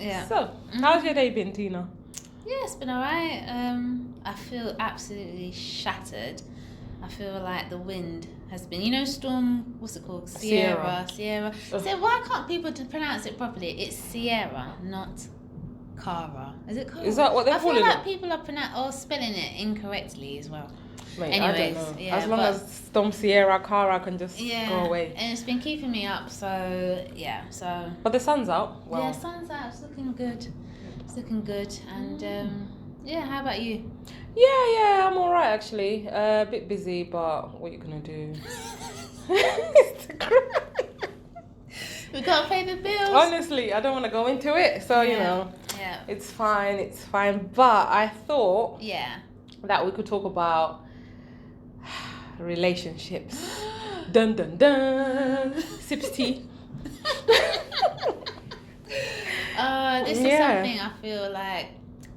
Yeah. So, how's your day been, Tina? Yeah, it's been alright. I feel absolutely shattered. I feel like the wind has been, storm, what's it called? Sierra. So why can't people pronounce it properly? It's Sierra, not Cara. Is it Cara? Is that what they're calling it? I feel like people are spelling it incorrectly as well. Mate, Anyways, I don't know. yeah, as long as Storm Sierra, Cara can just go away. And it's been keeping me up, so yeah. So. But the sun's out. Wow. Yeah, sun's out. It's looking good. And how about you? Yeah, I'm alright actually. A bit busy, but what are you gonna do? We gotta pay the bills. Honestly, I don't want to go into it, so it's fine. But I thought that we could talk about relationships. Dun dun dun. Sips tea. This is something I feel like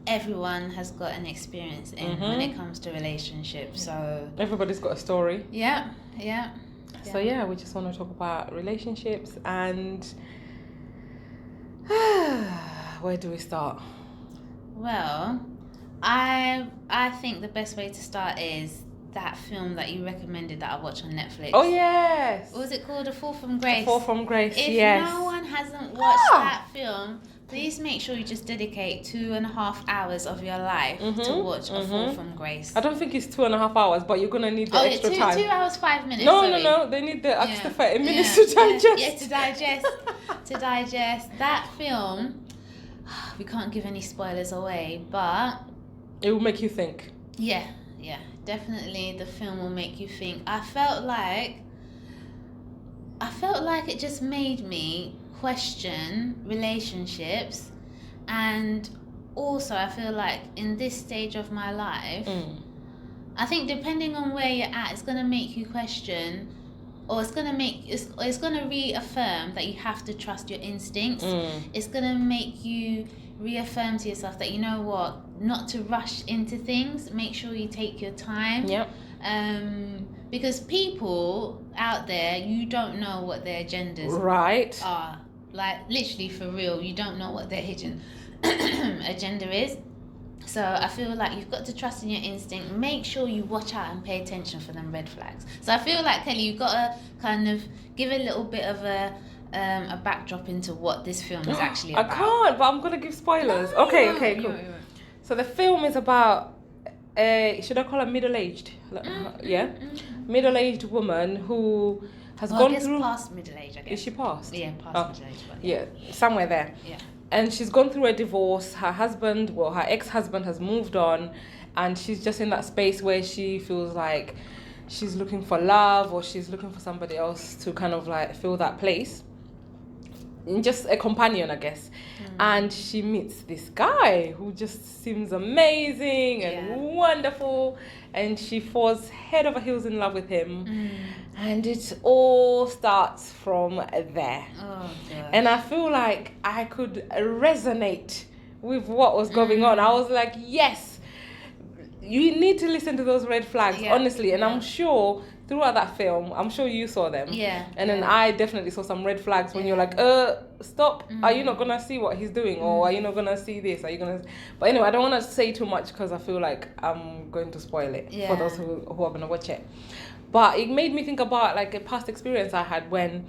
everyone has got an experience in when it comes to relationships. So everybody's got a story. Yeah. So we just want to talk about relationships and where do we start? Well, I think the best way to start is that film that you recommended that I watched on Netflix. Oh yes. What was it called? A Fall from Grace. A Fall from Grace. If no one hasn't watched that film, please make sure you just dedicate 2.5 hours of your life to watch A Fall from Grace. I don't think it's 2.5 hours, but you're gonna need the extra time. 2 hours 5 minutes. No. They need the extra 30 minutes to digest. Yeah, to digest that film. We can't give any spoilers away, but it will make you think. Yeah, definitely. The film will make you think. I felt like it just made me question relationships, and also I feel like in this stage of my life, I think depending on where you're at, it's gonna make you question, or it's gonna reaffirm that you have to trust your instincts. It's gonna make you reaffirm to yourself that, you know what, not to rush into things. Make sure you take your time. Yep. Because people out there, you don't know what their agendas are. Like, literally, for real, you don't know what their hidden agenda is. So I feel like you've got to trust in your instinct. Make sure you watch out and pay attention for them red flags. So I feel like, Kheli, you've got to kind of give a little bit of a backdrop into what this film is actually about. I can't, but I'm going to give spoilers. Okay, cool. So the film is about should I call her middle-aged? Middle-aged woman who has gone through past middle age, I guess. Is she past? Yeah, past middle age. But Somewhere there. Yeah. And she's gone through a divorce. Her ex-husband has moved on, and she's just in that space where she feels like she's looking for love, or she's looking for somebody else to kind of like fill that place. Just a companion, I guess. And she meets this guy who just seems amazing and wonderful, and she falls head over heels in love with him. And it all starts from there. Oh, God. And I feel like I could resonate with what was going on. I was like, yes, you need to listen to those red flags, honestly. And I'm sure throughout that film, I'm sure you saw them. Yeah. And then I definitely saw some red flags when you're like, stop. Are you not going to see what he's doing? Or are you not going to see this? But anyway, I don't want to say too much because I feel like I'm going to spoil it for those who are going to watch it. But it made me think about like a past experience I had when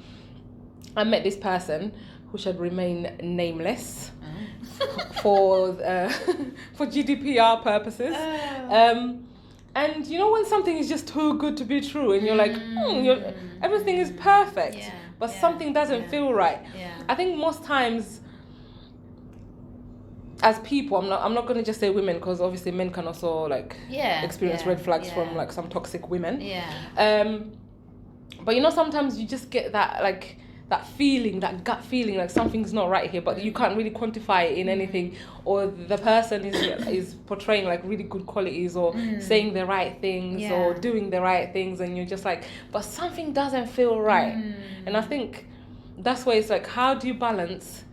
I met this person who should remain nameless for GDPR purposes. And you know when something is just too good to be true, and you're like, everything is perfect, but something doesn't feel right. I think most times, as people, I'm not going to just say women, because obviously men can also like experience red flags from like some toxic women. But you know, sometimes you just get that like that feeling, that gut feeling, like something's not right here, but you can't really quantify it in anything, or the person is portraying like really good qualities, or saying the right things, or doing the right things, and you're just like, but something doesn't feel right. And I think that's where it's like, how do you balance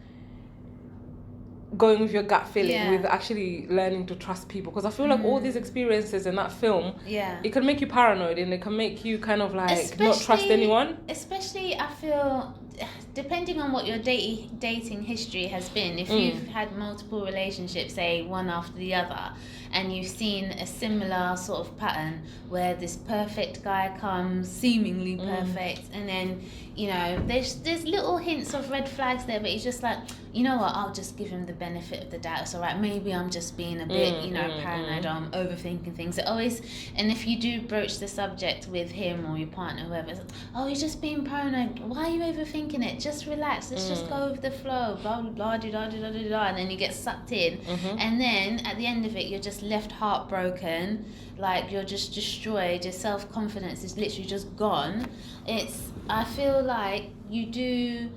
going with your gut feeling, Yeah. with actually learning to trust people. Because I feel like all these experiences in that film, it can make you paranoid, and it can make you kind of like not trust anyone. Especially, I feel, depending on what your dating history has been, if you've had multiple relationships, say one after the other, and you've seen a similar sort of pattern where this perfect guy comes, seemingly perfect, and then, you know, there's little hints of red flags there, but he's just like, you know what, I'll just give him the benefit of the doubt. It's all right. Maybe I'm just being a bit, you know, paranoid, or I'm overthinking things. It always, and if you do broach the subject with him or your partner, whoever, it's like, oh, you're just being paranoid. Why are you overthinking it? Just relax. Let's just go with the flow. Blah, blah, blah, da, da, da, da, da. And then you get sucked in. And then at the end of it, you're just left heartbroken. Like, you're just destroyed. Your self-confidence is literally just gone. I feel like you do.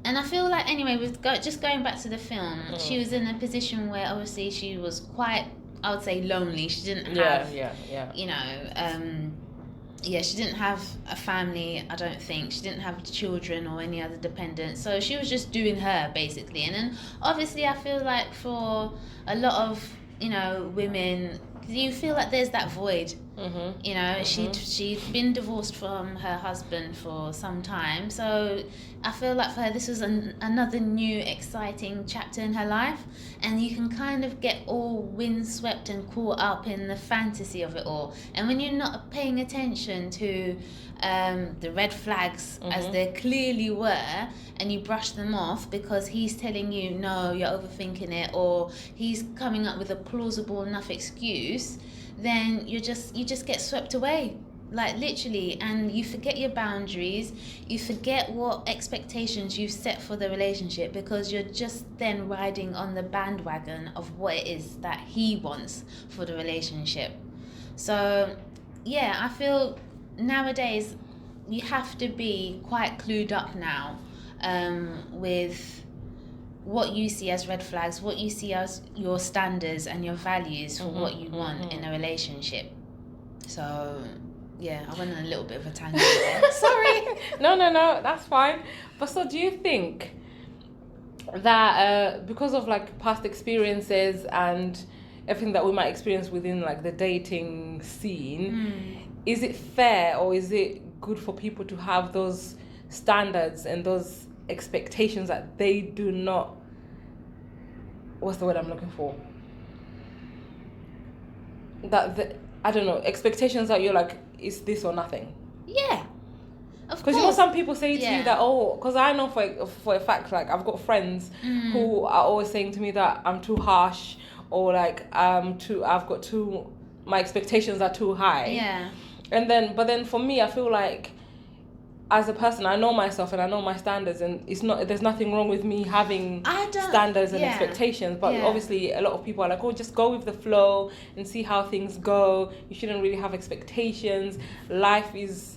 And I feel like, anyway, just going back to the film, she was in a position where obviously she was quite, I would say, lonely. She didn't have, you know, she didn't have a family, I don't think. She didn't have children or any other dependents. So she was just doing her, basically. And then, obviously, I feel like for a lot of, you know, women, you feel like there's that void. You know, she'd been divorced from her husband for some time, so I feel like for her this was another new exciting chapter in her life, and you can kind of get all windswept and caught up in the fantasy of it all. And when you're not paying attention to the red flags as there clearly were, and you brush them off because he's telling you, no, you're overthinking it, or he's coming up with a plausible enough excuse, then you just get swept away, like literally, and you forget your boundaries, you forget what expectations you've set for the relationship, because you're just then riding on the bandwagon of what it is that he wants for the relationship. So yeah, I feel nowadays you have to be quite clued up now with what you see as red flags, what you see as your standards and your values for what you want in a relationship. So, yeah, I went on a little bit of a tangent there. Sorry. No, that's fine. But so do you think that because of like past experiences and everything that we might experience within like the dating scene, is it fair or is it good for people to have those standards and those expectations that they do not, what's the word I'm looking for, I don't know, expectations that you're like, it's this or nothing? Yeah, of course. Because you know, some people say to you that, because I know for a fact, like I've got friends who are always saying to me that I'm too harsh, or like my expectations are too high. Yeah. But then for me, I feel like as a person, I know myself and I know my standards, and there's nothing wrong with me having standards and expectations. But obviously, a lot of people are like, oh, just go with the flow and see how things go. You shouldn't really have expectations. Life is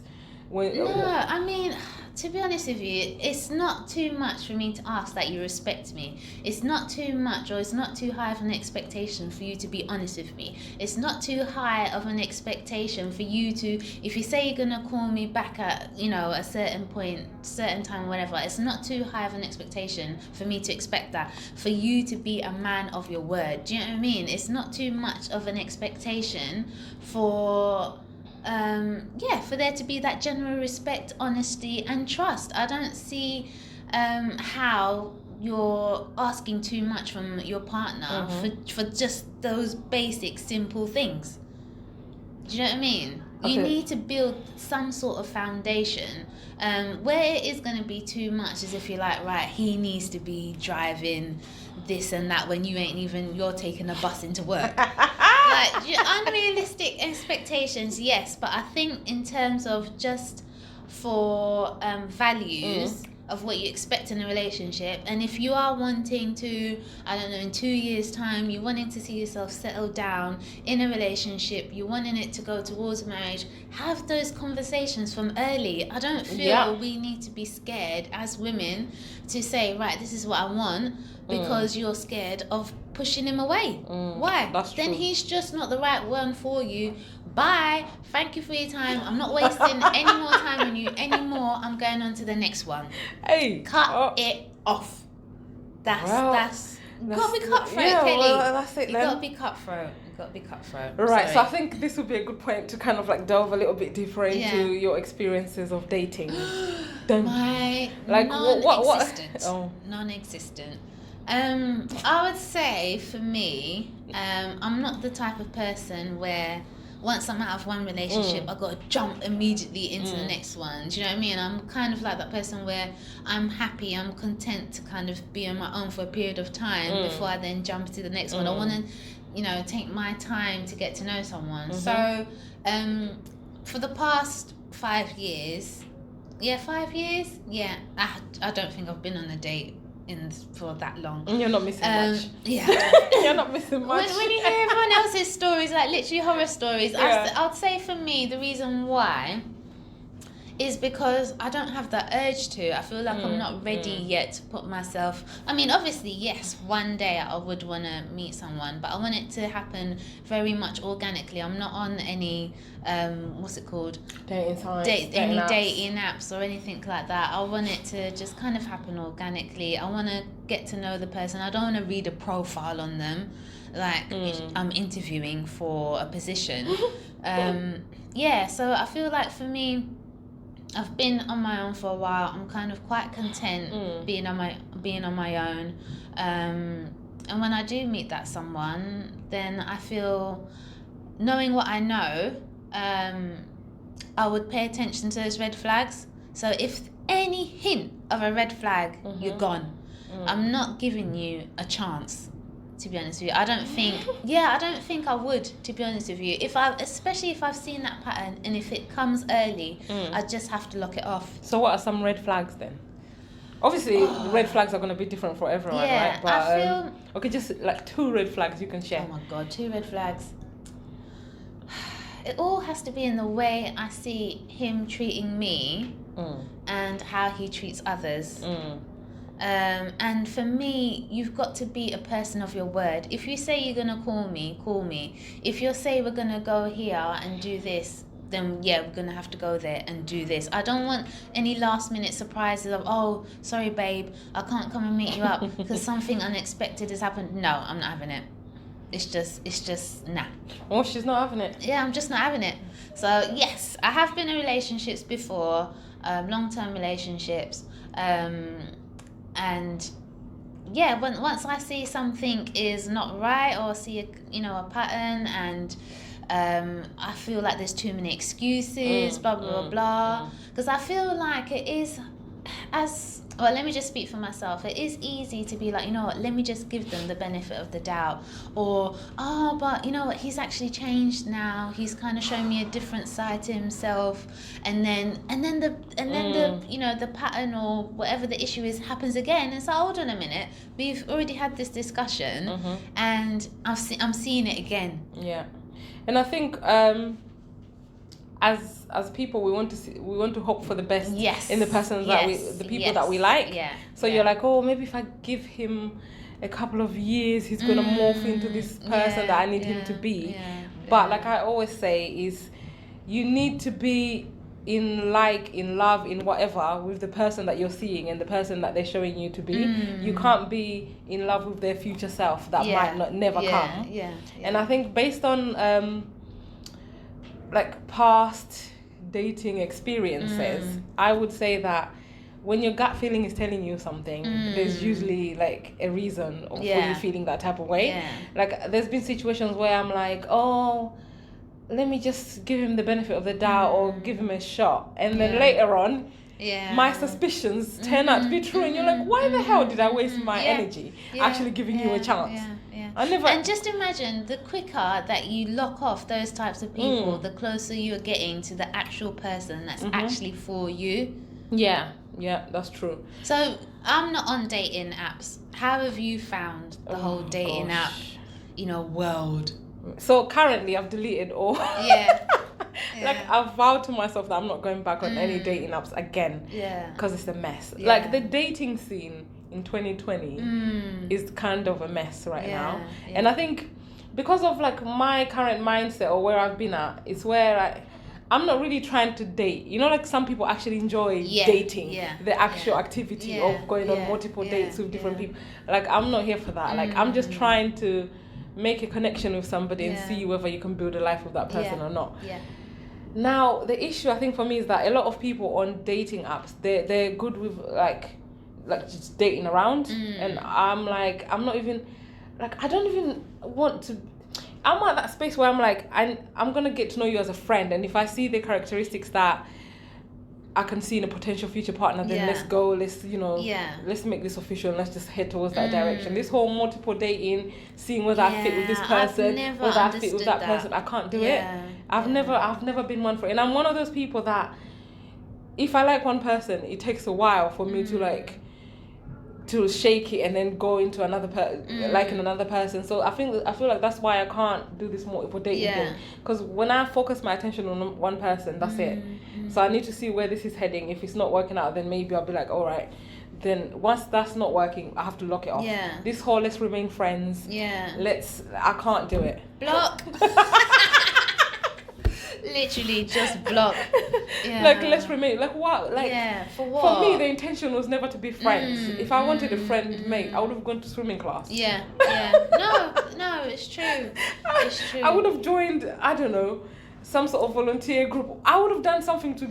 I mean, to be honest with you, it's not too much for me to ask that you respect me. It's not too much, or it's not too high of an expectation for you to be honest with me. It's not too high of an expectation for you to, if you say you're gonna call me back at, you know, a certain point, certain time, whatever, it's not too high of an expectation for me to expect that, for you to be a man of your word. Do you know what I mean? It's not too much of an expectation for for there to be that general respect, honesty and trust. I don't see how you're asking too much from your partner for just those basic simple things. Do you know what I mean? Okay. You need to build some sort of foundation. Where it is going to be too much is if you're like, right, he needs to be driving this and that when you're taking a bus into work. Like, unrealistic expectations, yes, but I think in terms of just for values of what you expect in a relationship, and if you are wanting to, I don't know, in 2 years' time, you're wanting to see yourself settle down in a relationship, you're wanting it to go towards marriage, have those conversations from early. I don't feel we need to be scared as women to say, right, this is what I want, because you're scared of pushing him away. Why? That's then true. He's just not the right one for you. Bye. Thank you for your time. I'm not wasting any more time on you anymore. I'm going on to the next one. Hey, Cut it off. That's You gotta be cutthroat, yeah, Kelly. well, that's it You then. gotta be cutthroat. You gotta be cutthroat. Right, Sorry. so I think this would be a good point to kind of like delve a little bit deeper into your experiences of dating. My like non-existent. what? Oh. Non-existent. I would say for me, I'm not the type of person where once I'm out of one relationship, I gotta jump immediately into the next one. Do you know what I mean? I'm kind of like that person where I'm happy, I'm content to kind of be on my own for a period of time before I then jump to the next one. I want to, take my time to get to know someone. So, for the past 5 years, 5 years, I don't think I've been on a date for that long. You're not missing much. Yeah. You're not missing much. When you hear everyone else's stories, like literally horror stories, I'd say for me, the reason why is because I don't have that urge to. I feel like I'm not ready yet to put myself... I mean, obviously, yes, one day I would want to meet someone, but I want it to happen very much organically. I'm not on any, what's it called? Dating sites. Dating apps or anything like that. I want it to just kind of happen organically. I want to get to know the person. I don't want to read a profile on them like I'm interviewing for a position. So I feel like for me, I've been on my own for a while. I'm kind of quite content being on my own. And when I do meet that someone, then I feel, knowing what I know, I would pay attention to those red flags. So if any hint of a red flag, you're gone. I'm not giving you a chance. To be honest with you, I don't think I would, to be honest with you. Especially if I've seen that pattern, and if it comes early, I just have to lock it off. So what are some red flags then? Obviously, red flags are going to be different for everyone, right? But I feel... okay, just like 2 red flags you can share. Oh my God, 2 red flags. It all has to be in the way I see him treating me and how he treats others. And for me, you've got to be a person of your word. If you say you're going to call me. If you say we're going to go here and do this, then we're going to have to go there and do this. I don't want any last minute surprises of, oh, sorry, babe, I can't come and meet you up because something unexpected has happened. No, I'm not having it. It's just, nah. Oh, she's not having it. Yeah, I'm just not having it. So, yes, I have been in relationships before, long-term relationships, and once I see something is not right or see a pattern, and I feel like there's too many excuses, blah blah blah, because I feel like it is, let me just speak for myself. It is easy to be like, you know what, let me just give them the benefit of the doubt, or but you know what, he's actually changed now. He's kind of shown me a different side to himself, and then the the pattern or whatever the issue is happens again. And so, hold on a minute, we've already had this discussion, and I'm seeing it again. Yeah, and I think as people, we want to hope for the best in the persons the people that we like. You're like, oh, maybe if I give him a couple of years, he's gonna morph into this person that I need him to be. But like I always say, is you need to be in love, in whatever, with the person that you're seeing and the person that they're showing you to be. You can't be in love with their future self that might never come. And I think based on like past dating experiences, I would say that when your gut feeling is telling you something, there's usually like a reason for you feeling that type of way. Like there's been situations where I'm like, oh, let me just give him the benefit of the doubt or give him a shot, and then later on my suspicions turn out to be true, and you're like, why the hell did I waste my energy actually giving you a chance? And just imagine, the quicker that you lock off those types of people, the closer you're getting to the actual person that's actually for you. Yeah, that's true. So I'm not on dating apps. How have you found the whole dating app, world? So currently I've deleted all. Like I've vowed to myself that I'm not going back on any dating apps again. Because it's a mess. Like the dating scene in 2020 is kind of a mess right now. And I think because of like my current mindset or where I've been at, it's where I'm not really trying to date. You know, like some people actually enjoy dating, the actual activity of going on multiple dates with different people. Like, I'm not here for that. Like, I'm just trying to make a connection with somebody and see whether you can build a life with that person or not. Now, the issue I think for me is that a lot of people on dating apps, they're good with like just dating around, and I'm like, I'm not even, like, I don't even want to. I'm at that space where I'm like, I'm gonna get to know you as a friend, and if I see the characteristics that I can see in a potential future partner, then let's go, let's let's make this official and let's just head towards that direction. This whole multiple dating, seeing whether I fit with this person, whether I fit with that person, I can't do it. I've never been one for it. And I'm one of those people that if I like one person, it takes a while for me to shake it and then go into another liking another person. So I feel like that's why I can't do this multiple dating thing, because when I focus my attention on one person, that's it. So I need to see where this is heading. If it's not working out, then maybe I'll be like, all right, then once that's not working, I have to lock it off. This whole let's remain friends, I can't do it. Block. Literally just block. Like, let's remain, like, what, like, for what? For me, the intention was never to be friends. If I wanted a friend mate, I would have gone to swimming class. No, it's true. I would have joined, I don't know, some sort of volunteer group. I would have done something to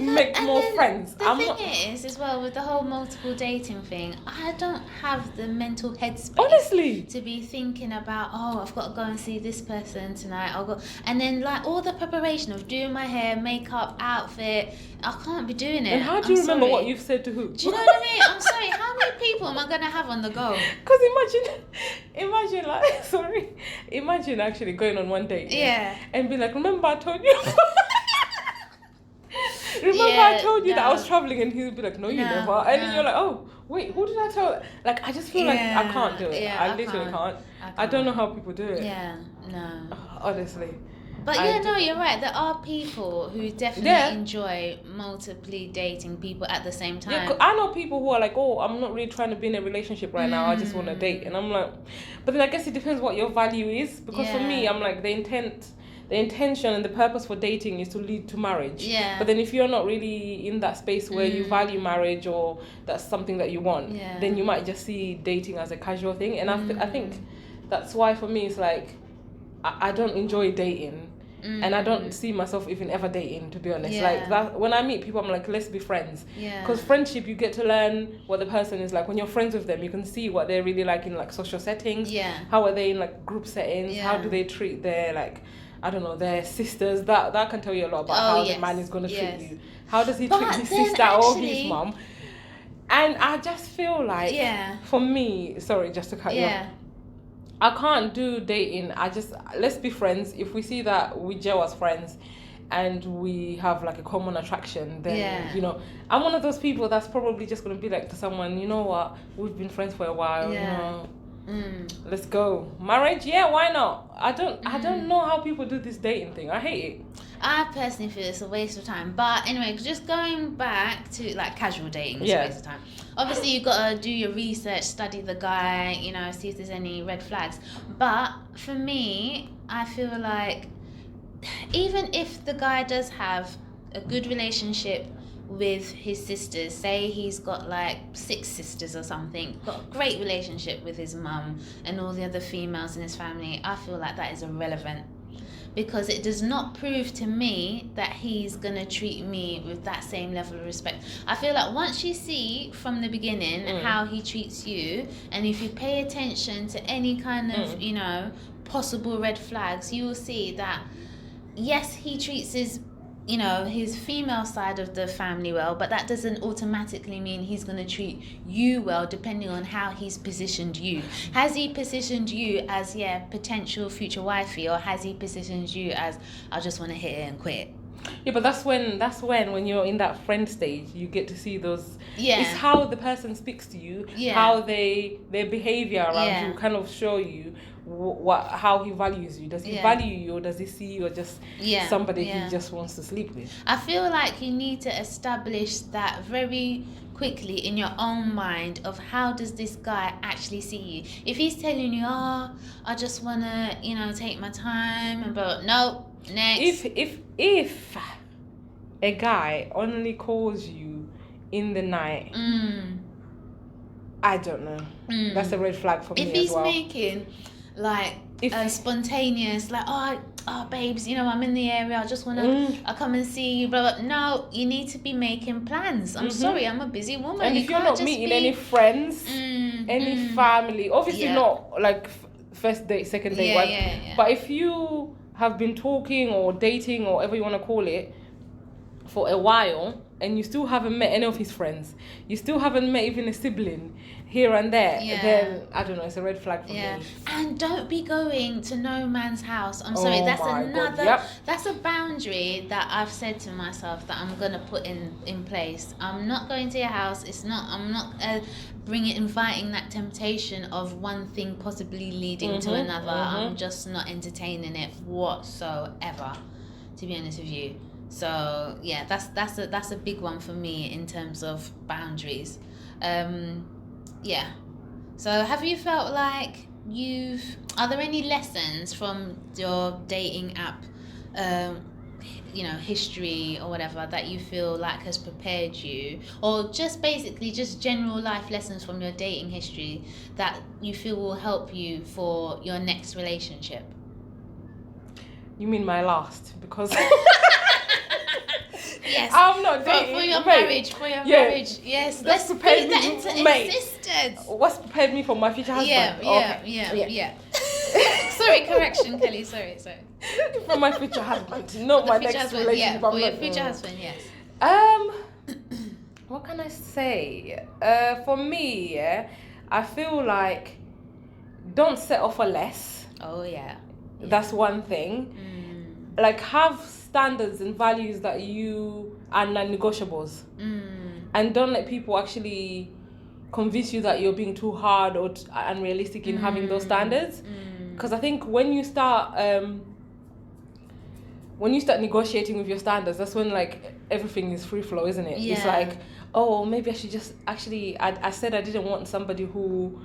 make more friends. The thing is, as well, with the whole multiple dating thing, I don't have the mental headspace, honestly, to be thinking about, I've got to go and see this person tonight. I'll go, and then like all the preparation of doing my hair, makeup, outfit. I can't be doing it. And how do you remember what you've said to who? Do you know what I mean? I'm sorry. How many people am I gonna have on the go? Because imagine actually going on one date. And be like, remember I told you. I told you that I was traveling, and he would be like, no, you never. And then you're like, oh, wait, who did I tell? Like, I just feel like I can't do it. I literally can't. I don't know how people do it. Honestly. But you're right. There are people who definitely enjoy multiply dating people at the same time. Yeah, I know people who are like, I'm not really trying to be in a relationship right now. I just want to date. And I'm like, but then I guess it depends what your value is. Because for me, I'm like, the intention and the purpose for dating is to lead to marriage. But then if you're not really in that space where you value marriage, or that's something that you want, then you might just see dating as a casual thing. And I think that's why for me it's like, I don't enjoy dating. And I don't see myself even ever dating, to be honest. Like that, when I meet people, I'm like, let's be friends. Because friendship, you get to learn what the person is like. When you're friends with them, you can see what they're really like in like social settings. How are they in like group settings? How do they treat their like, I don't know, their sisters? That can tell you a lot about how the man is going to treat you. How does he treat his sister or his mom? And I just feel like, for me, sorry, just to cut you off, I can't do dating. Let's be friends. If we see that we gel as friends and we have like a common attraction, then I'm one of those people that's probably just going to be like to someone, you know what, we've been friends for a while, let's go. Marriage, why not? I don't know how people do this dating thing. I hate it. I personally feel it's a waste of time. But anyway, just going back to like casual dating, it's a waste of time. Obviously, you've got to do your research, study the guy, see if there's any red flags. But for me, I feel like even if the guy does have a good relationship with his sisters, say he's got like 6 sisters or something, got a great relationship with his mum and all the other females in his family, I feel like that is irrelevant. Because it does not prove to me that he's going to treat me with that same level of respect. I feel like once you see from the beginning how he treats you, and if you pay attention to any kind of, possible red flags, you will see that, yes, he treats his female side of the family well, but that doesn't automatically mean he's going to treat you well, depending on how he's positioned you. Has he positioned you as potential future wifey, or has he positioned you as, I just want to hit it and quit? Yeah, but that's when you're in that friend stage, you get to see those. It's how the person speaks to you, how their behavior around you kind of show you how he values you. Does he value you, or does he see you as just somebody he just wants to sleep with? I feel like you need to establish that very quickly in your own mind of how does this guy actually see you. If he's telling you, I just want to, take my time, but no, Next. If a guy only calls you in the night, I don't know. That's a red flag for me if he's as well. making like spontaneous, like, oh babes, you know, I'm in the area, I just want to I'll come and see you, blah, blah. No, you need to be making plans. I'm sorry, I'm a busy woman. And if you're not meeting any friends, any family, obviously not like first date, second date, but if you have been talking or dating or whatever you want to call it for a while, and you still haven't met any of his friends, you still haven't met even a sibling here and there, then I don't know, it's a red flag for me. And don't be going to no man's house. I'm sorry, that's another that's a boundary that I've said to myself that I'm gonna put in place. I'm not going to your house. I'm not inviting that temptation of one thing possibly leading to another. I'm just not entertaining it whatsoever, to be honest with you. So yeah, that's a big one for me in terms of boundaries. So have you felt like are there any lessons from your dating app history or whatever that you feel like has prepared you, or just basically just general life lessons from your dating history that you feel will help you for your next relationship? You mean my last? Because yes, I'm not dating. For your marriage, marriage. Yes, let's put that into existence. What's prepared me for my future husband? Yeah. Sorry, correction, Kheli. Sorry. For my future husband, not my next husband, relationship. For your future husband, yes. What can I say? For me, I feel like don't settle for less. Oh yeah. That's one thing. Like, have standards and values that you are non-negotiables, and don't let people actually convince you that you're being too hard or unrealistic in having those standards. Because I think when you start negotiating with your standards, that's when like everything is free flow, isn't it? It's like, oh, maybe I should just I said I didn't want somebody who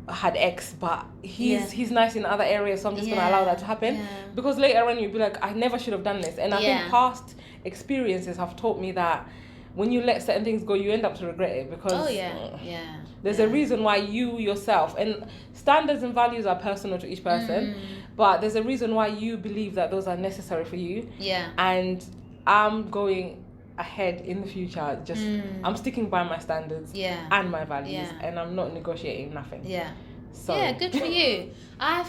had X, but he's nice in other areas, so I'm just gonna allow that to happen. Because later on you'll be like, I never should have done this. And I think past experiences have taught me that when you let certain things go, you end up to regret it, because there's a reason why you yourself, and standards and values are personal to each person, but there's a reason why you believe that those are necessary for you. And I'm going ahead in the future, just I'm sticking by my standards and my values, and I'm not negotiating nothing. So good for you. I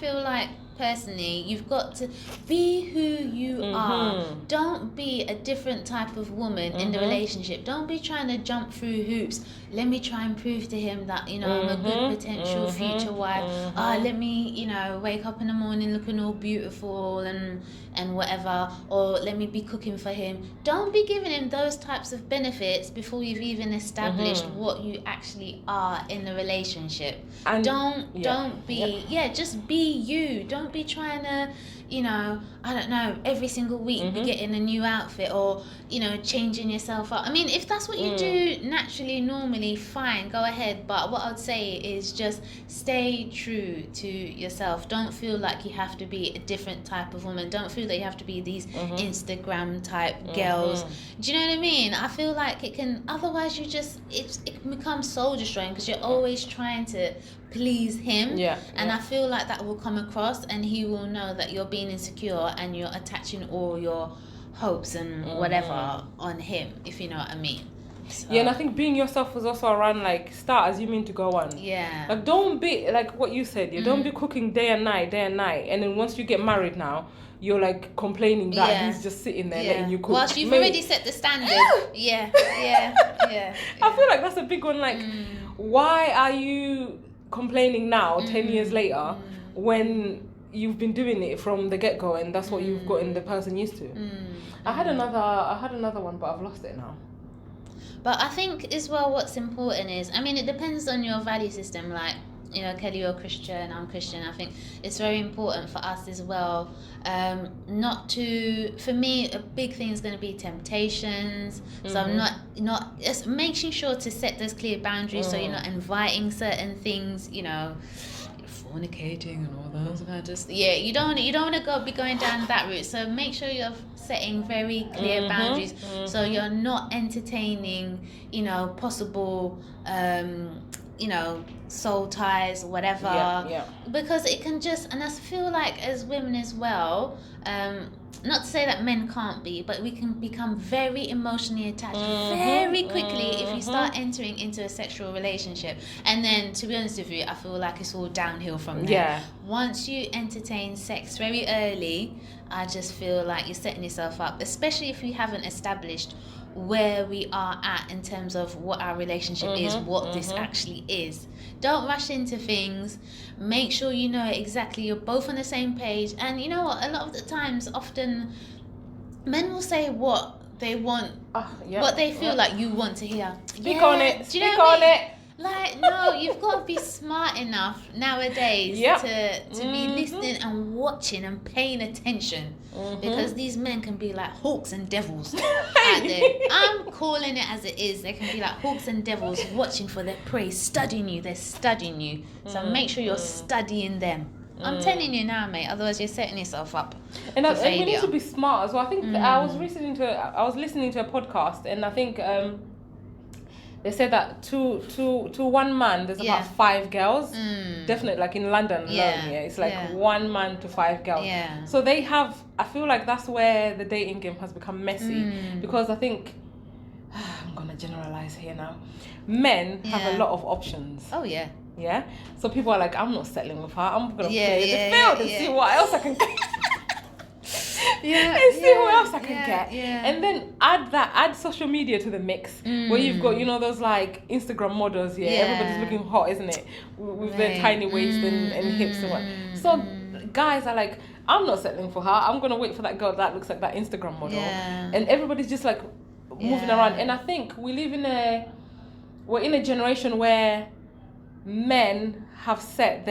feel like personally you've got to be who you are. Don't be a different type of woman in the relationship. Don't be trying to jump through hoops. Let me try and prove to him that I'm a good potential future wife. Let me wake up in the morning looking all beautiful and whatever, or let me be cooking for him. Don't be giving him those types of benefits before you've even established what you actually are in the relationship. And don't be just be you. Don't be trying to I don't know, every single week be getting a new outfit or changing yourself up. I mean, if that's what you do naturally, normally, fine, go ahead. But what I'd say is just stay true to yourself. Don't feel like you have to be a different type of woman. Don't feel that you have to be these Instagram type girls. Do you know what I mean? I feel like it can, otherwise it becomes soul destroying, because you're always trying to please him, and I feel like that will come across, and he will know that you're being insecure and you're attaching all your hopes and whatever on him, if you know what I mean. So. And I think being yourself was also around like start as you mean to go on. Like, don't be like what you said. Don't be cooking day and night, and then once you get married now, you're like complaining that he's just sitting there letting you cook. Whilst you've already set the standard. I feel like that's a big one. Like, why are you complaining now 10 years later when you've been doing it from the get-go, and that's what you've gotten the person used to? I had another one, but I've lost it now. But I think as well what's important is, I mean, it depends on your value system. Like, Kheli, you're Christian, I'm Christian. I think it's very important for us as well, for me, a big thing is going to be temptations. So I'm not just making sure to set those clear boundaries, so you're not inviting certain things, fornicating and all those kind of you don't want to be going down that route. So make sure you're setting very clear boundaries, so you're not entertaining possible soul ties, whatever, because it can just, and I feel like as women as well, not to say that men can't be, but we can become very emotionally attached very quickly if you start entering into a sexual relationship. And then, to be honest with you, I feel like it's all downhill from there. Yeah. Once you entertain sex very early, I just feel like you're setting yourself up, especially if you haven't established where we are at in terms of what our relationship is, what this actually is. Don't rush into things. Make sure you know exactly, you're both on the same page. And you know what, a lot of the times, often men will say what they want, what they feel like you want to hear. Speak on it. Do you know Speak what on I mean? it. Like, no, you've got to be smart enough nowadays to be listening and watching and paying attention, because these men can be like hawks and devils out there. I'm calling it as it is. They can be like hawks and devils watching for their prey, studying you. They're studying you. So make sure you're studying them. I'm telling you now, mate. Otherwise, you're setting yourself up and for failure. We need to be smart as well. I think I was listening to a podcast, and I think they said that to one man there's about 5 girls. Definitely, like in London alone, it's like 1 man to 5 girls. So they have, I feel like that's where the dating game has become messy, because I think, I'm gonna generalize here now, men have a lot of options. Oh yeah. Yeah, so people are like, I'm not settling with her, I'm gonna play the field and see what else I can get. And see who else I can get. And then add social media to the mix, where you've got, those like Instagram models, everybody's looking hot, isn't it, with their tiny waist and hips and what. So guys are like, I'm not settling for her, I'm gonna wait for that girl that looks like that Instagram model. And everybody's just like moving around. And I think we're in a generation where men have tend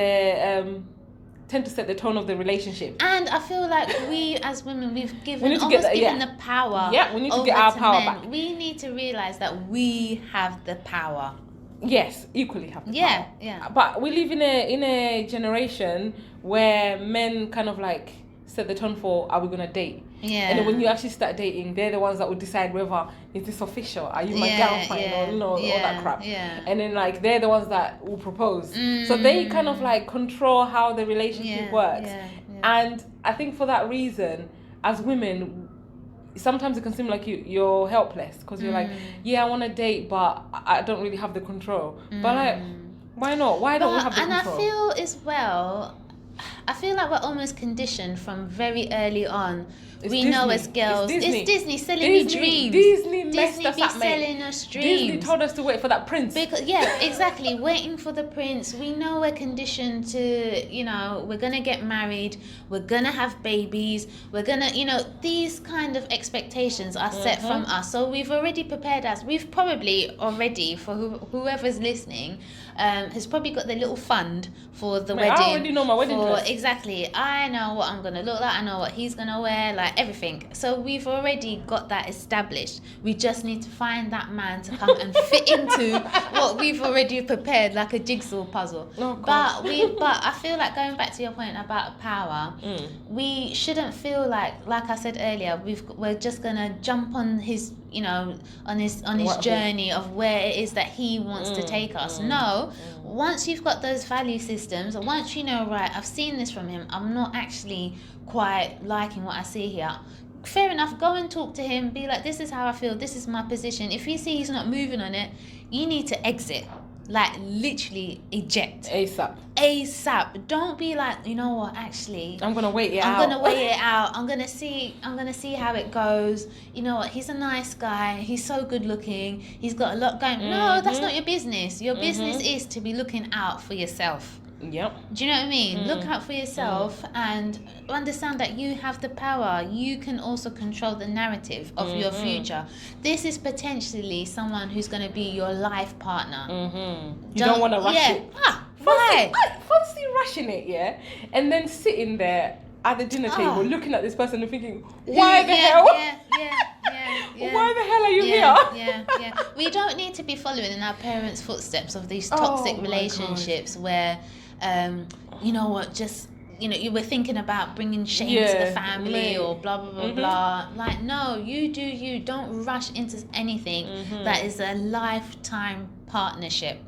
to set the tone of the relationship. And I feel like we as women, we've given the power. Yeah, we need to get our power back. We need to realise that we have the power. Yes, equally have the power. Yeah. But we live in a generation where men kind of like set the tone for, are we gonna date? And then when you actually start dating, they're the ones that will decide whether is this official, are you my girlfriend, or all that crap. And then like they're the ones that will propose. So they kind of like control how the relationship works. And I think for that reason, as women, sometimes it can seem like you're helpless, because you're like, I want to date, but I don't really have the control. But like, why not? Why don't we have the control? And I feel as well, I feel like we're almost conditioned from very early on. We know as girls, it's Disney selling you dreams. Disney messed us up, selling us dreams. Disney told us to wait for that prince. Exactly, waiting for the prince. We know we're conditioned to, we're gonna get married, we're gonna have babies, we're gonna, these kind of expectations are set from us. So we've already prepared us. We've probably already, for whoever's listening, has probably got the little fund for the wedding. I already know my wedding dress. Exactly. I know what I'm gonna look like. I know what he's gonna wear. Like everything. So we've already got that established. We just need to find that man to come and fit into what we've already prepared, like a jigsaw puzzle. But I feel like, going back to your point about power, we shouldn't feel like I said earlier, we're just gonna jump on his, on his journey of where it is that he wants to take us. No, once you've got those value systems, once you know, right, I've seen this from him, I'm not actually quite liking what I see here. Fair enough, go and talk to him, be like, this is how I feel, this is my position. If you see he's not moving on it, you need to exit. Like, literally eject. ASAP. Don't be like, you know what, actually, I'm gonna wait it out. I'm gonna wait it out. I'm gonna see how it goes. You know what, he's a nice guy, he's so good looking, he's got a lot going. No, that's not your business. Your business is to be looking out for yourself. Yep. Do you know what I mean? Look out for yourself and understand that you have the power. You can also control the narrative of your future. This is potentially someone who's going to be your life partner. You don't want to rush it. Why? Fancy rushing it, and then sitting there at the dinner table looking at this person and thinking, why the hell? Why the hell are you here? We don't need to be following in our parents' footsteps of these toxic relationships where you know what, just, you were thinking about bringing shame to the family or blah, blah, blah, blah. Like, no, you do you. Don't rush into anything that is a lifetime partnership.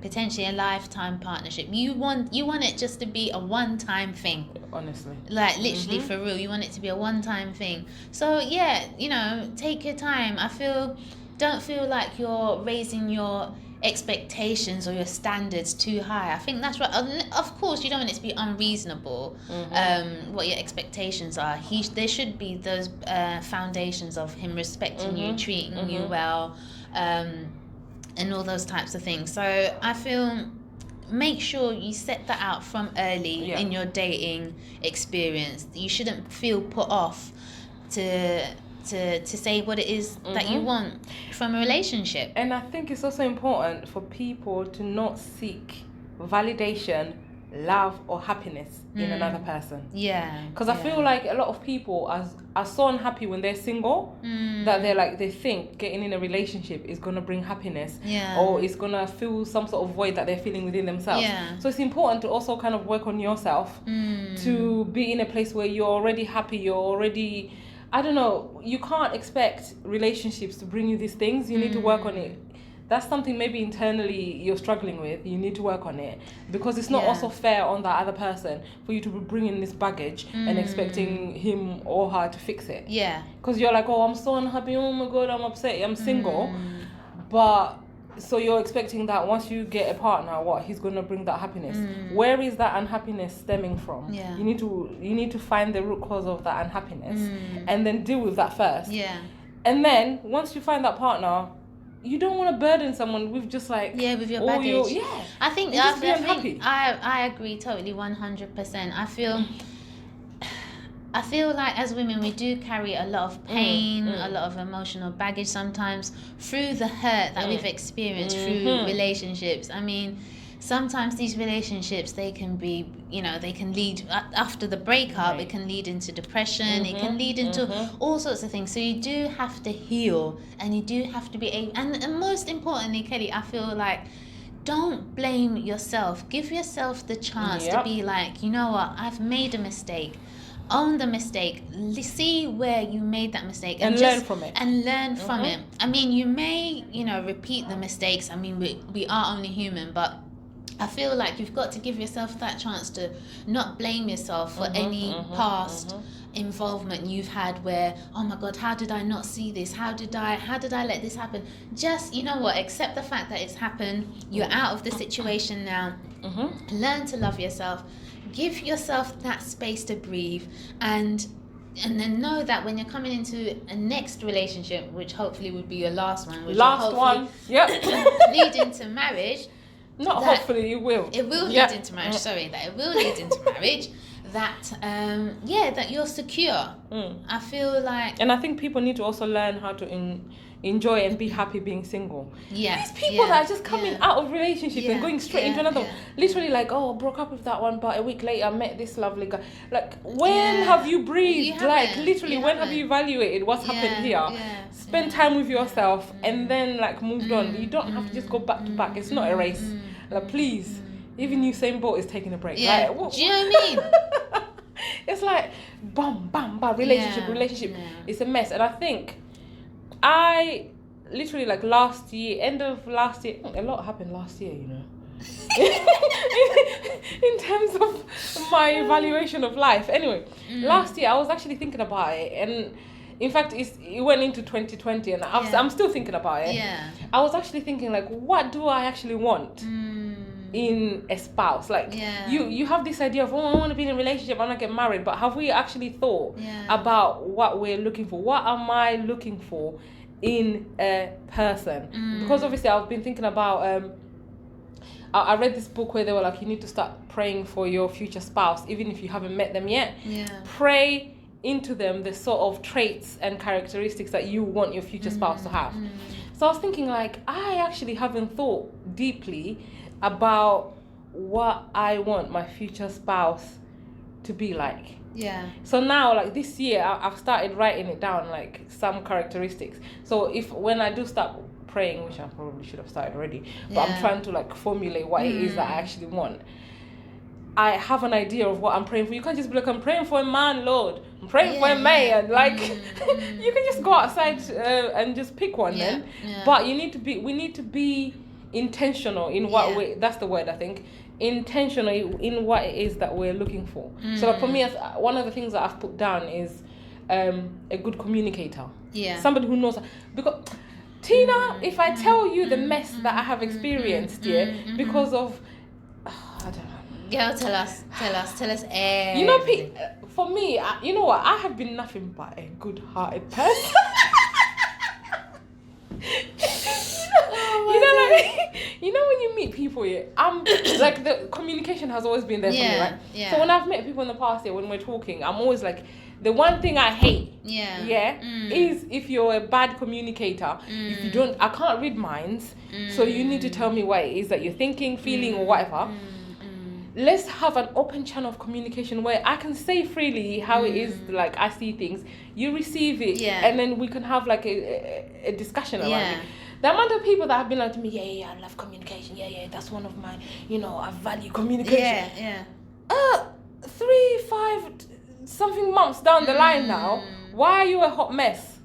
Potentially a lifetime partnership. You want it just to be a one-time thing. Honestly. Like, literally, for real. You want it to be a one-time thing. So, yeah, take your time. Don't feel like you're raising your expectations or your standards too high. I think that's right. Of course, you don't want it to be unreasonable. What your expectations are. There should be those foundations of him respecting you, treating you well, and all those types of things. So I feel, make sure you set that out from early in your dating experience. You shouldn't feel put off to say what it is that you want from a relationship. And I think it's also important for people to not seek validation, love, or happiness in another person. Because I feel like a lot of people are so unhappy when they're single that they think getting in a relationship is going to bring happiness or it's going to fill some sort of void that they're feeling within themselves. So it's important to also kind of work on yourself to be in a place where you're already happy, you're already, I don't know, you can't expect relationships to bring you these things. You need to work on it. That's something maybe internally you're struggling with. You need to work on it, because it's not also fair on that other person for you to be bringing this baggage and expecting him or her to fix it. Because you're like, oh, I'm so unhappy. Oh my God, I'm upset. I'm single. But so you're expecting that once you get a partner, he's going to bring that happiness. Where is that unhappiness stemming from? You need to find the root cause of that unhappiness and then deal with that first. And then once you find that partner, you don't want to burden someone with just like with your baggage. I think I agree totally 100%. I feel like as women we do carry a lot of pain, a lot of emotional baggage sometimes through the hurt that we've experienced through relationships. I mean, sometimes these relationships, they can be, they can lead, after the breakup, it can lead into depression, it can lead into all sorts of things. So you do have to heal, and you do have to be able, and most importantly, Kheli, I feel like, don't blame yourself. Give yourself the chance to be like, you know what, I've made a mistake. Own the mistake, see where you made that mistake, and learn from it. I mean, you may, repeat the mistakes. I mean, we are only human, but I feel like you've got to give yourself that chance to not blame yourself for any past involvement you've had where, oh my God, how did I not see this? How did I let this happen? Just, accept the fact that it's happened. You're out of the situation now. Learn to love yourself. Give yourself that space to breathe, and then know that when you're coming into a next relationship, which hopefully would be your last one, lead into marriage. Hopefully it will. It will lead into marriage. Sorry, that it will lead into marriage. That that you're secure. I feel like, and I think people need to also learn how to enjoy and be happy being single. These people that are just coming out of relationships and going straight into another one. Literally like, oh, I broke up with that one, but a week later I met this lovely guy. Like, when have you breathed? Like, literally, when have you evaluated what's happened here? Spend time with yourself and then like moved on. You don't have to just go back to back. It's not a race. Like, please, even Usain Bolt is taking a break. Do you know what I mean? It's like bam, bam, bam, relationship. It's a mess. And I think I literally, like, end of last year, a lot happened last year, in terms of my evaluation of life. Anyway, last year I was actually thinking about it, and in fact it went into 2020, and I'm still thinking about it. I was actually thinking, like, what do I actually want in a spouse? Like, you have this idea of, I want to be in a relationship, I want to get married, but have we actually thought about what we're looking for? What am I looking for in a person? Because obviously I've been thinking about I read this book where they were like, you need to start praying for your future spouse, even if you haven't met them yet. Pray into them the sort of traits and characteristics that you want your future spouse to have. So I was thinking, like, I actually haven't thought deeply about what I want my future spouse to be like. So now, like, this year I've started writing it down, like, some characteristics. So when I do start praying, which I probably should have started already, but I'm trying to, like, formulate what it is that I actually want. I have an idea of what I'm praying for. You can't just be like, I'm praying for a man, Lord. I'm praying for a man. Like, you can just go outside and just pick one then. Yeah. But we need to be intentional in what way. That's the word, I think. Intentional in what it is that we're looking for. So like for me, one of the things that I've put down is a good communicator. Yeah. Somebody who knows. Because, Tina, if I tell you the mess that I have experienced, because of, I don't know. Girl, tell us everything. You know, for me, you know what? I have been nothing but a good-hearted person. You know when you meet people, I'm like, the communication has always been there for me, right? Yeah. So when I've met people in the past, when we're talking, I'm always like, the one thing I hate, is if you're a bad communicator. If you don't, I can't read minds, so you need to tell me what it is that you're thinking, feeling, or whatever. Let's have an open channel of communication where I can say freely how it is, like I see things, you receive it, and then we can have like a discussion around it. The amount of people that have been like to me, I love communication, that's one of my, I value communication. 3, 5 something months down the line now, why are you a hot mess?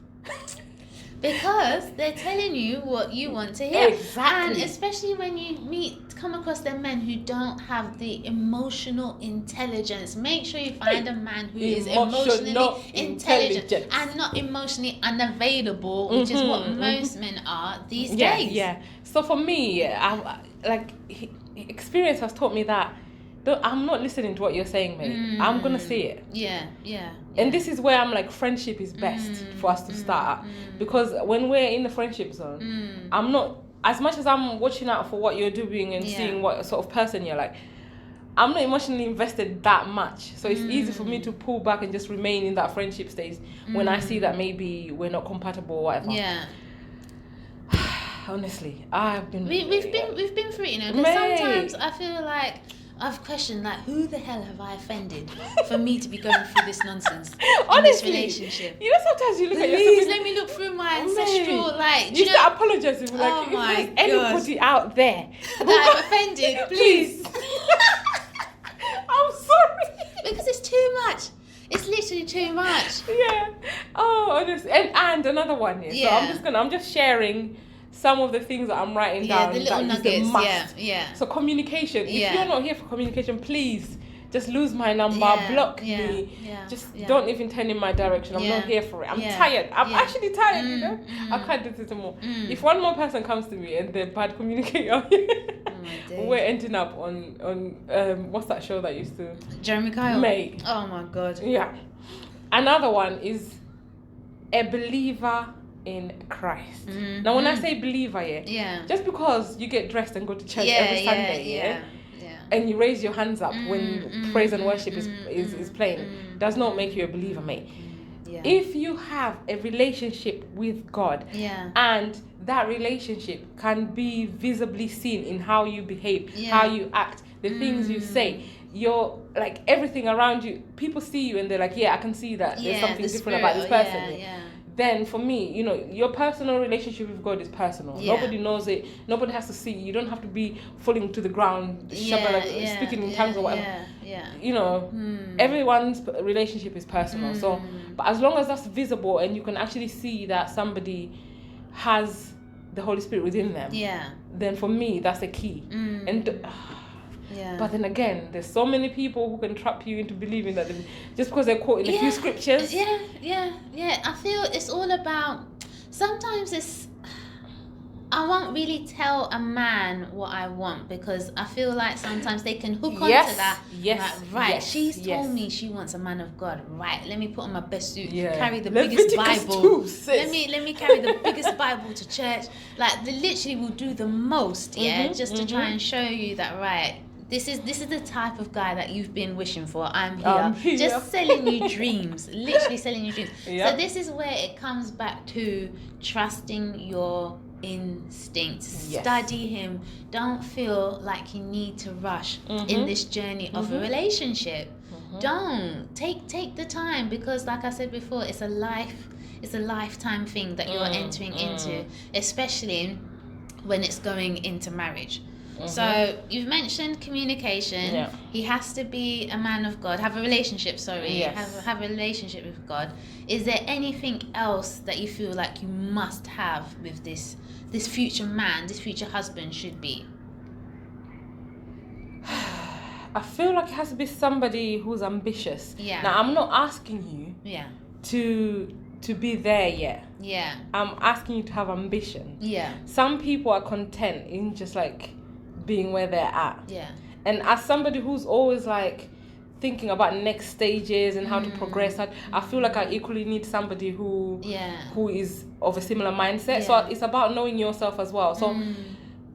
Because they're telling you what you want to hear. Exactly. And especially when you come across the men who don't have the emotional intelligence. Make sure you find a man who is emotionally intelligent and not emotionally unavailable, which is what most men are these days. Yeah. So for me, experience has taught me that I'm not listening to what you're saying, mate. I'm gonna see it. Yeah. And this is where I'm like, friendship is best for us to start, because when we're in the friendship zone, I'm not, as much as I'm watching out for what you're doing and seeing what sort of person you're like, I'm not emotionally invested that much. So it's easy for me to pull back and just remain in that friendship stage when I see that maybe we're not compatible or whatever. Yeah. Honestly, I've been. We've been through it, because sometimes I feel like I've questioned, like, who the hell have I offended for me to be going through this nonsense in this relationship? Sometimes you look at yourself. Please let me look through my ancestral, like, you start apologizing, like, if there's anybody out there that I've offended, please. I'm sorry. Because it's too much. It's literally too much. Yeah. Oh, honestly. And another one here. Yeah. So I'm just sharing some of the things that I'm writing down. The little nuggets. Yeah. So communication. If you're not here for communication, please just lose my number, block me. Don't even turn in my direction. I'm not here for it. I'm tired. I'm actually tired, I can't do this anymore. If one more person comes to me and they're bad communicator, we're ending up on what's that show that used to... Jeremy Kyle. Mate. Oh my God. Yeah. Another one is a believer in Christ. Now when I say believer, just because you get dressed and go to church every Sunday, and you raise your hands up when praise and worship is playing, does not make you a believer, mate. If you have a relationship with God, and that relationship can be visibly seen in how you behave, how you act, the things you say, you're like, everything around you, people see you and they're like, I can see that there's something different about this person. Then for me, your personal relationship with God is personal. Nobody knows it. Nobody has to see. You don't have to be falling to the ground, speaking in tongues or whatever. Everyone's relationship is personal. So, but as long as that's visible and you can actually see that somebody has the Holy Spirit within them, then for me, that's a key. But then again, there's so many people who can trap you into believing that just because they're quoting a few scriptures. I feel it's all about, sometimes I won't really tell a man what I want, because I feel like sometimes they can hook onto that. She's told me she wants a man of God. Right, let me put on my best suit, carry the biggest Bible. Let me carry the biggest Bible to church. Like, they literally will do the most, just to try and show you that, right, this is the type of guy that you've been wishing for. I'm here. Just selling you dreams. Literally selling you dreams. So this is where it comes back to trusting your instincts. Study him. Don't feel like you need to rush in this journey of a relationship. Don't take the time, because like I said before, it's a lifetime thing that you're entering into, especially when it's going into marriage. So you've mentioned communication. Yeah. He has to be a man of God. Have a relationship. Sorry. Yes. Have a relationship with God. Is there anything else that you feel like you must have with this future man, this future husband should be? I feel like it has to be somebody who's ambitious. Yeah. Now, I'm not asking you Yeah. to be there yet. Yeah. I'm asking you to have ambition. Yeah. Some people are content in just like being where they're at. Yeah. And as somebody who's always like thinking about next stages and how to progress, I feel like I equally need somebody who is of a similar mindset. Yeah. So it's about knowing yourself as well. So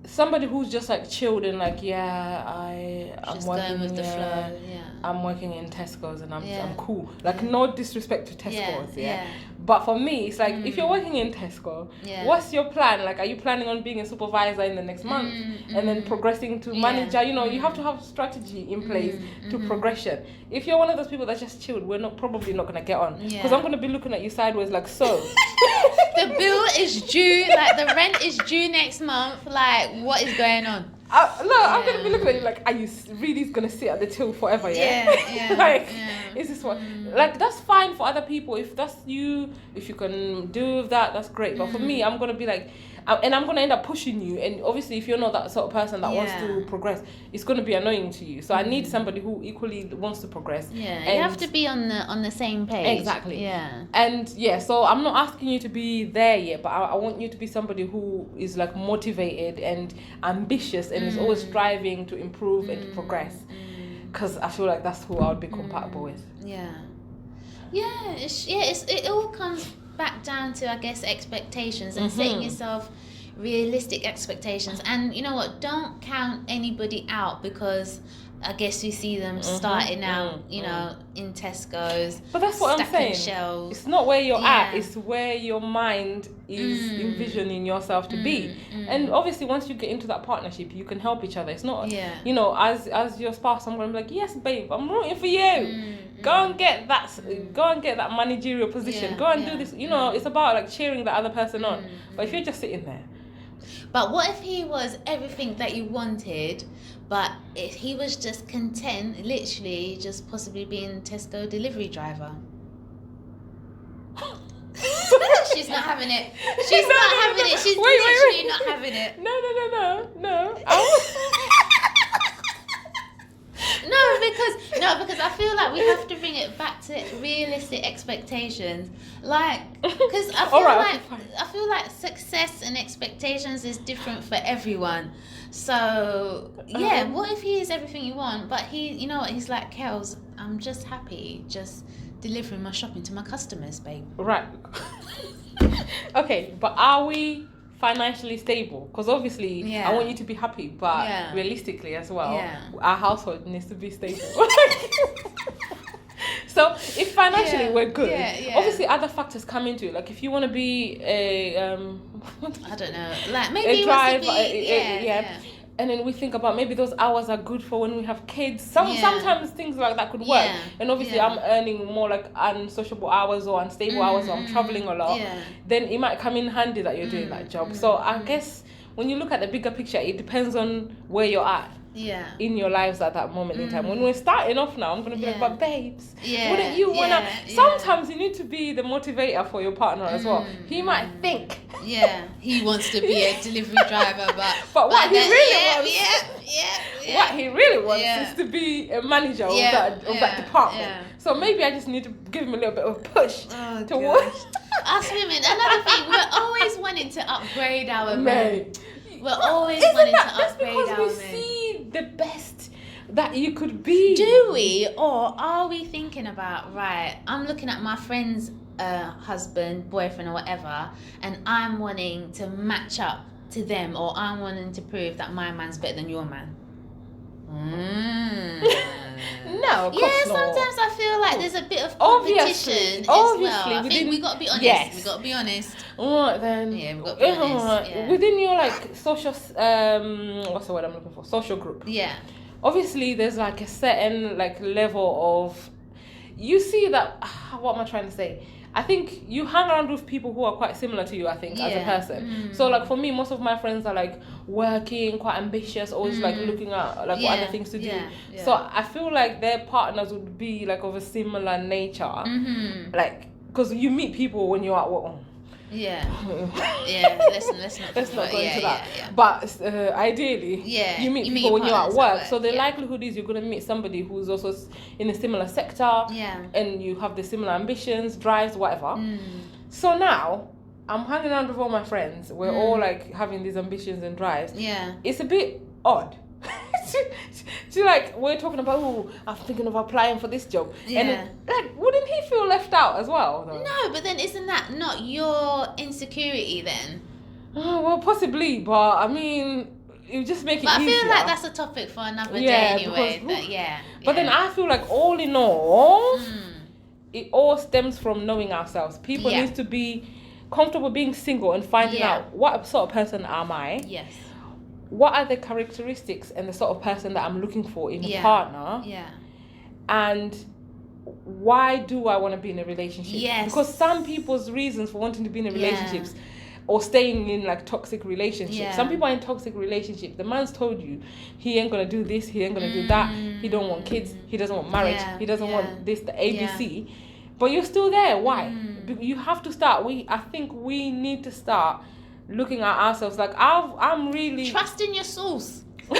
somebody who's just like chilled and like, I'm just working going with the flow. Yeah. I'm working in Tesco's and I'm cool. Like, no disrespect to Tesco's, Yeah. But for me, it's like, if you're working in Tesco, what's your plan? Like, are you planning on being a supervisor in the next month and then progressing to manager? You know, you have to have strategy in place to progression. If you're one of those people that's just chilled, we're probably not going to get on. Because I'm going to be looking at you sideways like, so. The bill is due, like the rent is due next month. Like, what is going on? I'm going to be looking at you like, are you really going to sit at the till forever, is this what? Like, that's fine for other people. If that's you, if you can do that, that's great. But for me, I'm going to be like, and I'm going to end up pushing you. And obviously, if you're not that sort of person that wants to progress, it's going to be annoying to you. So I need somebody who equally wants to progress. Yeah, and you have to be on the same page. Exactly. Yeah. And so I'm not asking you to be there yet, but I want you to be somebody who is like motivated and ambitious and is always striving to improve and to progress. Because I feel like that's who I would be compatible with. Yeah. Yeah. It all comes back down to, I guess, expectations and setting yourself realistic expectations. And you know what? Don't count anybody out because I guess you see them starting out, you know, in Tesco's. But that's what I'm saying. Shelves. It's not where you're at, it's where your mind is envisioning yourself to be. And obviously, once you get into that partnership, you can help each other. It's not, you know, as your spouse, I'm going to be like, yes, babe, I'm rooting for you. Go and get that managerial position. Go and do this. You know, it's about like cheering the other person on. But if you're just sitting there. But what if he was everything that you wanted, but if he was just content, literally just possibly being Tesco delivery driver? She's not having it. She's not having it. She's literally not having it. No. because I feel like we have to bring it back to realistic expectations. Like, because I feel like success and expectations is different for everyone. So what if he is everything you want, but he, you know what, he's like, Kels, I'm just happy just delivering my shopping to my customers, babe. Right. Okay, but are we financially stable? Because obviously I want you to be happy, but realistically as well, our household needs to be stable. So if financially we're good, obviously other factors come into it. Like if you want to be a I don't know, like maybe a driver, and then we think about maybe those hours are good for when we have kids. Sometimes things like that could work. And obviously I'm earning more like unsociable hours or unstable hours, or I'm traveling a lot. Then it might come in handy that you're doing that job. So I guess when you look at the bigger picture, it depends on where you're at. In your lives at that moment in time. When we're starting off now, I'm going to be like, but babes, wouldn't you want to... Sometimes you need to be the motivator for your partner as well. He might think... he wants to be a delivery driver, but what he really wants is to be a manager of that department. So maybe I just need to give him a little bit of a push towards... Us women, another thing, we're always wanting to upgrade our men. We're always wanting to upgrade our men. Because we see the best that you could be. Do we? Or are we thinking about, right, I'm looking at my friend's husband, boyfriend or whatever, and I'm wanting to match up to them, or I'm wanting to prove that my man's better than your man? No, of course not. Sometimes I feel like there's a bit of competition as well. I think we got to be honest. Yes. We got to be honest. Alright then. Yeah, we got to be honest. Within your like social, what's the word I'm looking for? Social group. Yeah. Obviously, there's like a certain like level of. You see that. What am I trying to say? I think you hang around with people who are quite similar to you, I think, as a person. So, like, for me, most of my friends are, like, working, quite ambitious, always, like, looking at, like, what other things to do. So, I feel like their partners would be, like, of a similar nature. Like, because you meet people when you're at work. Let's not go into that. But ideally, you meet people when you're at work. So the likelihood is you're going to meet somebody who's also in a similar sector, and you have the similar ambitions, drives, whatever. So now I'm hanging around with all my friends. We're all like having these ambitions and drives. It's a bit odd. to like, we're talking about, I'm thinking of applying for this job, and like, wouldn't he feel left out as well, though? No, but then isn't that not your insecurity then? Oh, well, possibly, but I mean, it would just make it easier. I feel like that's a topic for another day anyway. But then I feel like all in all, it all stems from knowing ourselves. People need to be comfortable being single and finding out what sort of person am I. Yes. What are the characteristics and the sort of person that I'm looking for in a partner? And why do I want to be in a relationship? Because some people's reasons for wanting to be in a relationships or staying in like toxic relationships. Some people are in toxic relationships. The man's told you he ain't gonna do this, he ain't gonna do that. He don't want kids. He doesn't want marriage. He doesn't want this, the ABC. But you're still there. Why? You have to start. I think we need to start looking at ourselves like I'm really trusting your source. So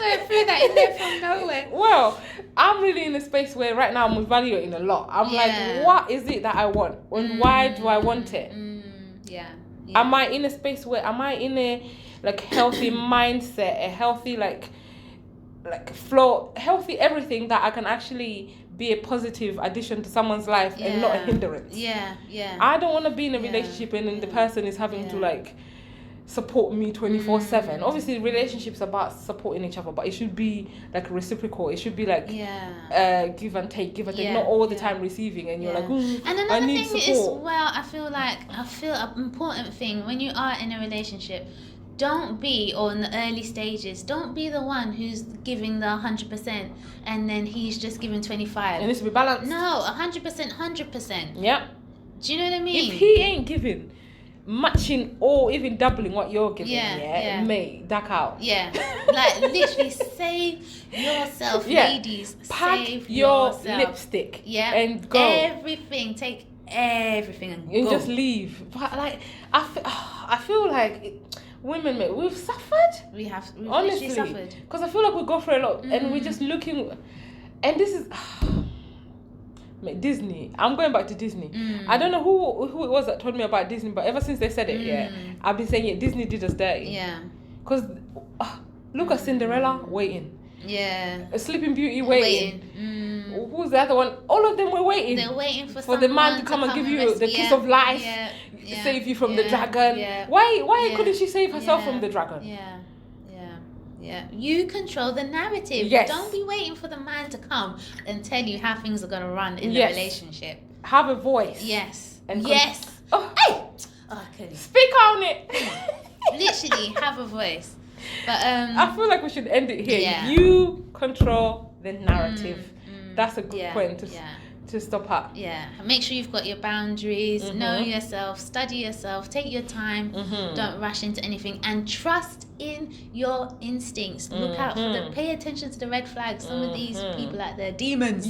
I threw that in there from nowhere. Well, I'm really in a space where right now I'm evaluating a lot. I'm like, what is it that I want? And why do I want it? Am I in a space where am I in a like healthy mindset, a healthy like flow, healthy everything that I can actually be a positive addition to someone's life and not a hindrance. I don't want to be in a relationship and then the person is having to like support me 24/7. Obviously relationships are about supporting each other, but it should be like reciprocal. It should be like give and take, not all the time receiving and you're like, and another I need thing support. is, well, I feel an important thing when you are in a relationship, don't be, or in the early stages, don't be the one who's giving the 100% and then he's just giving 25. It needs to be balanced. No, 100%. Yeah. Do you know what I mean? If he ain't giving, matching or even doubling what you're giving, mate, duck out. Like literally save yourself, ladies. Pack save your yourself. lipstick. And go. Take everything and go. go. Just leave. But like, I feel like women, mate, we've suffered. We've honestly suffered. Because I feel like we go through a lot, and we're just looking. And this is mate, Disney. I'm going back to Disney. I don't know who it was that told me about Disney, but ever since they said it, I've been saying it. Disney did us dirty. Because look at Cinderella waiting. A Sleeping Beauty waiting. Who's the other one? All of them were waiting. They're waiting for the man to come and give you the kiss of life. Save you from the dragon. Why couldn't she save herself from the dragon? You control the narrative. Don't be waiting for the man to come and tell you how things are going to run in the relationship. Have a voice. And hey! Kheli. Speak on it. Literally have a voice. But I feel like we should end it here. You control the narrative. That's a good point to stop at. Make sure you've got your boundaries. Know yourself. Study yourself. Take your time. Don't rush into anything, and trust in your instincts. Look out for them. Pay attention to the red flags. Some of these people out there, demons.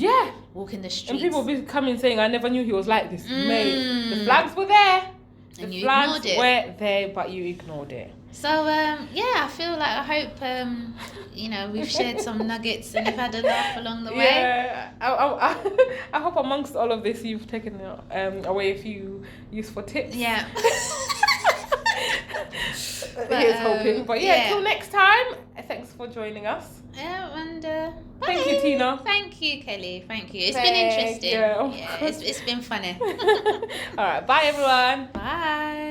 Walking the streets. And people be coming saying, "I never knew he was like this." Mate, the flags were there. And the you flags ignored it. were there, but you ignored it. So I feel like, I hope we've shared some nuggets and you've had a laugh along the way. I hope amongst all of this you've taken away a few useful tips. Here's hoping. But till next time, thanks for joining us. And thank you, Tina. Thank you, Kheli. Thank you. It's been interesting. Yeah, it's been funny. All right, bye everyone. Bye.